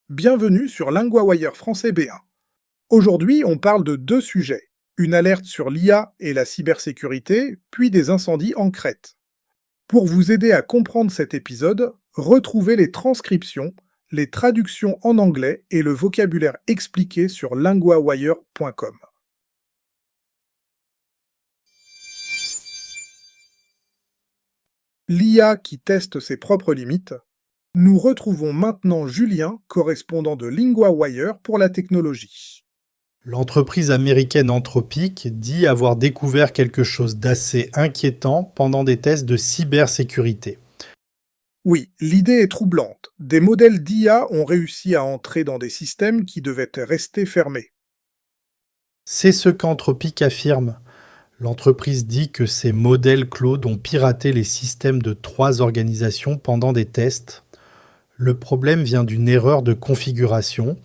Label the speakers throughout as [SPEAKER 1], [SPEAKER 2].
[SPEAKER 1] Bienvenue sur LinguaWire français B1. Aujourd'hui, on parle de deux sujets. Une alerte sur l'IA et la cybersécurité, puis des incendies en Crète. Pour vous aider à comprendre cet épisode, retrouvez les transcriptions, les traductions en anglais et le vocabulaire expliqué sur linguawire.com. L'IA qui teste ses propres limites. Nous retrouvons maintenant Julien, correspondant de LinguaWire pour la technologie.
[SPEAKER 2] L'entreprise américaine Anthropic dit avoir découvert quelque chose d'assez inquiétant pendant des tests de cybersécurité.
[SPEAKER 1] Oui, l'idée est troublante. Des modèles d'IA ont réussi à entrer dans des systèmes qui devaient rester fermés.
[SPEAKER 2] C'est ce qu'Anthropic affirme. L'entreprise dit que ces modèles Claude ont piraté les systèmes de 3 organisations pendant des tests. Le problème vient d'une erreur de configuration.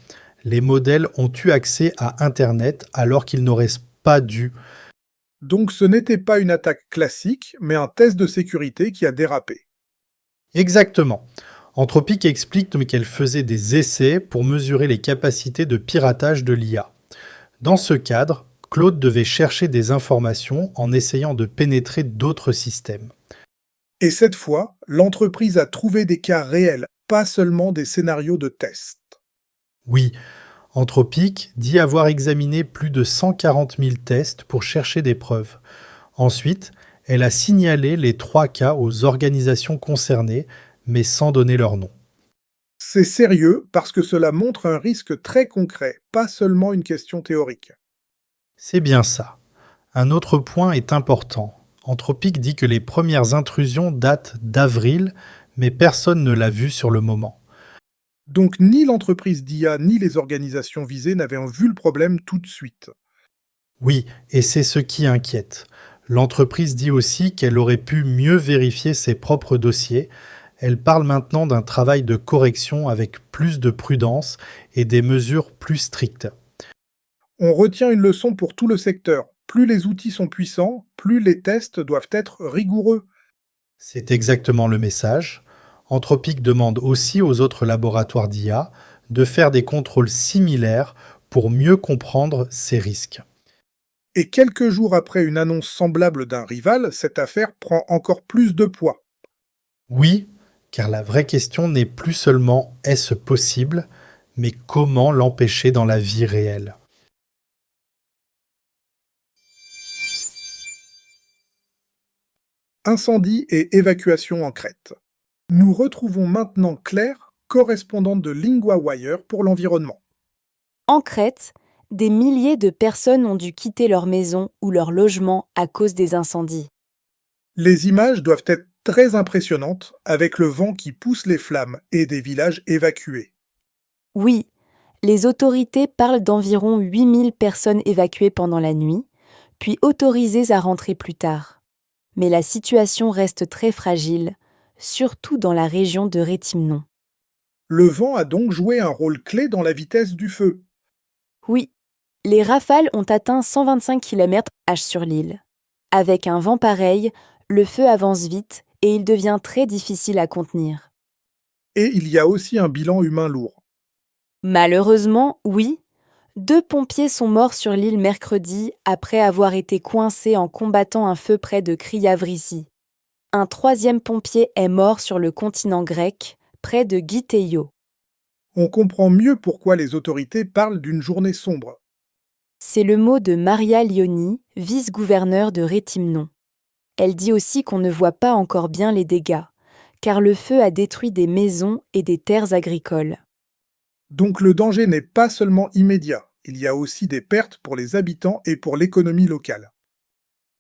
[SPEAKER 2] Les modèles ont eu accès à Internet alors qu'ils n'auraient pas dû.
[SPEAKER 1] Donc ce n'était pas une attaque classique, mais un test de sécurité qui a dérapé.
[SPEAKER 2] Exactement. Anthropic explique qu'elle faisait des essais pour mesurer les capacités de piratage de l'IA. Dans ce cadre, Claude devait chercher des informations en essayant de pénétrer d'autres systèmes.
[SPEAKER 1] Et cette fois, l'entreprise a trouvé des cas réels, pas seulement des scénarios de test.
[SPEAKER 2] Oui, Anthropic dit avoir examiné plus de 140 000 tests pour chercher des preuves. Ensuite, elle a signalé les 3 cas aux organisations concernées, mais sans donner leur nom.
[SPEAKER 1] C'est sérieux parce que cela montre un risque très concret, pas seulement une question théorique.
[SPEAKER 2] C'est bien ça. Un autre point est important. Anthropic dit que les premières intrusions datent d'avril, mais personne ne l'a vu sur le moment.
[SPEAKER 1] Donc ni l'entreprise d'IA ni les organisations visées n'avaient vu le problème tout de suite.
[SPEAKER 2] Oui, et c'est ce qui inquiète. L'entreprise dit aussi qu'elle aurait pu mieux vérifier ses propres dossiers. Elle parle maintenant d'un travail de correction avec plus de prudence et des mesures plus strictes.
[SPEAKER 1] On retient une leçon pour tout le secteur. Plus les outils sont puissants, plus les tests doivent être rigoureux.
[SPEAKER 2] C'est exactement le message. Anthropic demande aussi aux autres laboratoires d'IA de faire des contrôles similaires pour mieux comprendre ces risques.
[SPEAKER 1] Et quelques jours après une annonce semblable d'un rival, cette affaire prend encore plus de poids.
[SPEAKER 2] Oui, car la vraie question n'est plus seulement est-ce possible, mais comment l'empêcher dans la vie réelle.
[SPEAKER 1] Incendie et évacuation en Crète. Nous retrouvons maintenant Claire, correspondante de LinguaWire pour l'environnement.
[SPEAKER 3] En Crète, des milliers de personnes ont dû quitter leur maison ou leur logement à cause des incendies.
[SPEAKER 1] Les images doivent être très impressionnantes avec le vent qui pousse les flammes et des villages évacués.
[SPEAKER 3] Oui, les autorités parlent d'environ 8000 personnes évacuées pendant la nuit, puis autorisées à rentrer plus tard. Mais la situation reste très fragile, surtout dans la région de Rétimnon.
[SPEAKER 1] Le vent a donc joué un rôle clé dans la vitesse du feu.
[SPEAKER 3] Oui, les rafales ont atteint 125 km/h sur l'île. Avec un vent pareil, le feu avance vite et il devient très difficile à contenir.
[SPEAKER 1] Et il y a aussi un bilan humain lourd.
[SPEAKER 3] Malheureusement, oui, 2 pompiers sont morts sur l'île mercredi après avoir été coincés en combattant un feu près de Kriavrissi. Un 3e pompier est mort sur le continent grec, près de Giteio.
[SPEAKER 1] On comprend mieux pourquoi les autorités parlent d'une journée sombre.
[SPEAKER 3] C'est le mot de Maria Lioni, vice-gouverneure de Rétimnon. Elle dit aussi qu'on ne voit pas encore bien les dégâts, car le feu a détruit des maisons et des terres agricoles.
[SPEAKER 1] Donc le danger n'est pas seulement immédiat, il y a aussi des pertes pour les habitants et pour l'économie locale.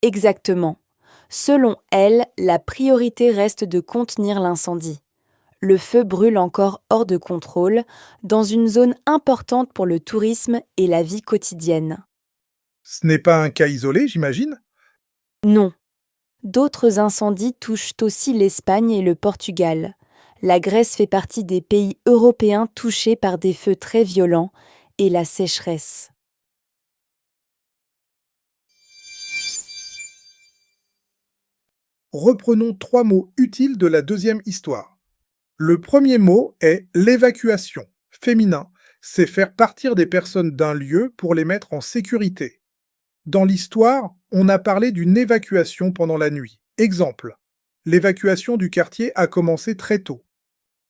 [SPEAKER 3] Exactement. Selon elle, la priorité reste de contenir l'incendie. Le feu brûle encore hors de contrôle, dans une zone importante pour le tourisme et la vie quotidienne.
[SPEAKER 1] Ce n'est pas un cas isolé, j'imagine?
[SPEAKER 3] Non. D'autres incendies touchent aussi l'Espagne et le Portugal. La Grèce fait partie des pays européens touchés par des feux très violents et la sécheresse.
[SPEAKER 1] Reprenons 3 mots utiles de la deuxième histoire. Le premier mot est l'évacuation, féminin. C'est faire partir des personnes d'un lieu pour les mettre en sécurité. Dans l'histoire, on a parlé d'une évacuation pendant la nuit. Exemple, l'évacuation du quartier a commencé très tôt.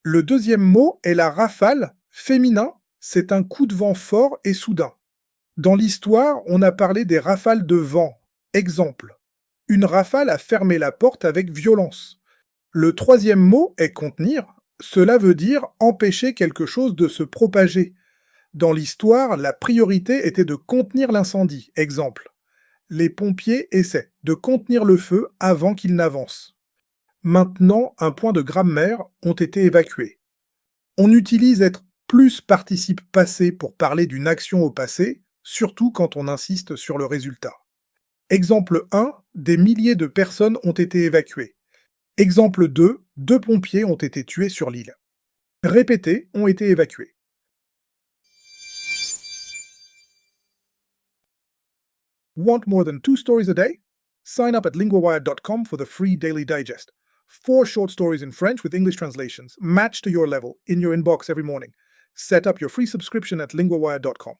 [SPEAKER 1] Le deuxième mot est la rafale, féminin. C'est un coup de vent fort et soudain. Dans l'histoire, on a parlé des rafales de vent. Exemple, une rafale a fermé la porte avec violence. Le troisième mot est contenir. Cela veut dire empêcher quelque chose de se propager. Dans l'histoire, la priorité était de contenir l'incendie. Exemple, les pompiers essaient de contenir le feu avant qu'il n'avance. Maintenant, un point de grammaire ont été évacués. On utilise être plus participe passé pour parler d'une action au passé, surtout quand on insiste sur le résultat. Exemple 1, des milliers de personnes ont été évacuées. Exemple 2, 2 pompiers ont été tués sur l'île. Répétez, ont été évacués. Want more than 2 stories a day? Sign up at linguawired.com for the free daily digest. 4 short stories in French with English translations, matched to your level, in your inbox every morning. Set up your free subscription at linguawired.com.